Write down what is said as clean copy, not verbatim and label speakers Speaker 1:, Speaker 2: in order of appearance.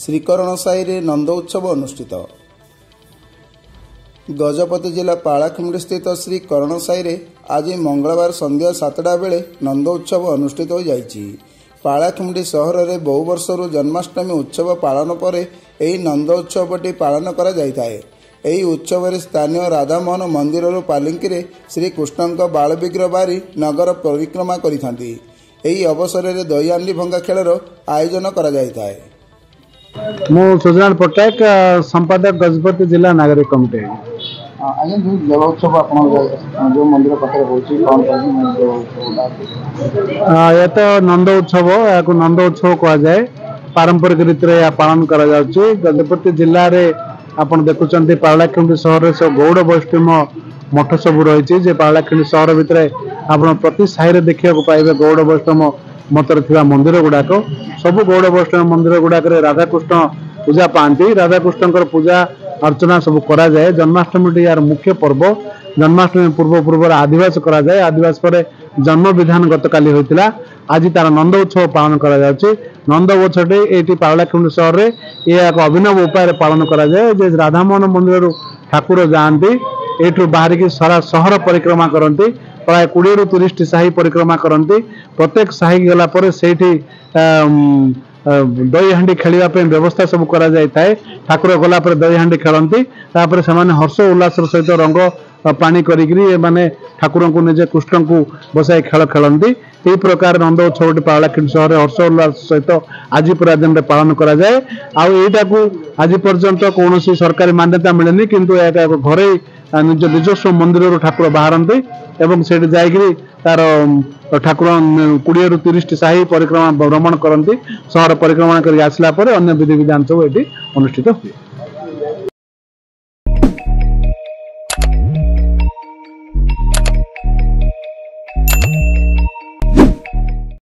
Speaker 1: श्रीकरण साई नंद उत्सव अनुष्ठित। गजपति जिला पालाखुमुडी स्थित श्रीकरण साई आज मंगलवार संध्या 7टा बेले नंद उत्सव अनुष्ठित हो जाइछि। पालाखुमुडी सहर में बहु वर्षर जन्माष्टमी उत्सव पालन पर यह नंद उत्सवटी पालन करा जाइଥାଏ। ଏହି ଉତ୍ସବରେ ସ୍ଥାନୀୟ ରାଧାମୋହନ ମନ୍ଦିରରୁ ପାଲିଙ୍କିରେ ଶ୍ରୀକୃଷ୍ଣଙ୍କ ବାଳ ବିଗ୍ରହ ବାରି ନଗର ପରିକ୍ରମା କରିଥାନ୍ତି। ଏହି ଅବସରରେ ଦହିହାଣ୍ଡି ଭଙ୍ଗା ଖେଳର ଆୟୋଜନ କରାଯାଇଥାଏ।
Speaker 2: ମୁଁ ସୁଜନାଥ ପଟ୍ଟନାୟକ, ସମ୍ପାଦକ ଗଜପତି ଜିଲ୍ଲା ନାଗରିକ କମିଟି।
Speaker 1: ଆଜ୍ଞା, ଯେଉଁ ଜଳ ଉତ୍ସବ ଆପଣ ଯେଉଁ ମନ୍ଦିର ପାଖରେ ହେଉଛି କ'ଣ
Speaker 2: ଏ ତ ନନ୍ଦ ଉତ୍ସବ, ଏହାକୁ ନନ୍ଦ ଉତ୍ସବ କୁହାଯାଏ। ପାରମ୍ପରିକ ରୀତିରେ ଏହା ପାଳନ କରାଯାଉଛି। ଗଜପତି ଜିଲ୍ଲାରେ ଆପଣ ଦେଖୁଛନ୍ତି ପାରଳାଖେମୁଣ୍ଡି ସହରରେ ସବୁ ଗୌଡ଼ ବୈଷ୍ଣବ ମଠ ସବୁ ରହିଛି। ଯେ ପାରଳାଖେମୁଣ୍ଡି ସହର ଭିତରେ ଆପଣ ପ୍ରତି ସାହିରେ ଦେଖିବାକୁ ପାଇବେ ଗୌଡ଼ ବୈଷ୍ଣବ ମତରେ ଥିବା ମନ୍ଦିର ଗୁଡ଼ାକ। ସବୁ ଗୌଡ଼ ବୈଷ୍ଣବ ମନ୍ଦିର ଗୁଡ଼ାକରେ ରାଧାକୃଷ୍ଣ ପୂଜା ପାଆନ୍ତି। ରାଧାକୃଷ୍ଣଙ୍କର ପୂଜା अर्चना सब कराए। जन्माष्टमी यार मुख्य पर्व। जन्माष्टमी पूर्वर आदिवास कराए। आदिवास पर जन्म विधान गतकाली होता। आज तार नंद उत्सव पालन करा जाउछि। नंद उत्सव ये पारलाखेमुंडी सहर में यह एक अभिनव उपाय पालन कराए। जे राधामोहन मंदिर ठाकुर जाती एठू बाहरिकी सारा सहर परिक्रमा करती। प्राय 20 ରୁ 30 साही परिक्रमा करती। प्रत्येक साही गलापर से दही हांडी खेलवा व्यवस्था सब करा जाए। ठाकुर गलापर दही हांडी खेलती। तापर से हर्ष उल्लास सहित रंग पानी करी माने ठाकुर को निजे कृष्ण को बसाई खेल खेलती। यही प्रकार नंद उत्सव पारलाखेमुंडी सहर हर्ष उल्लास सहित आज पूरा दिन में पालन कराए। आईटा को आज पर्यंत कौन सरकारी मान्यता मिलेनि, किंतु घरे निज निजस्व मंदिर ठाकुर बाहरती एवं से जाकि तार ठाकुर 20 ରୁ 30 साही परिक्रमा भ्रमण करती। सहर परिक्रमा कर आसला अन्य विधि विधान सब ये अनुष्ठित हुए।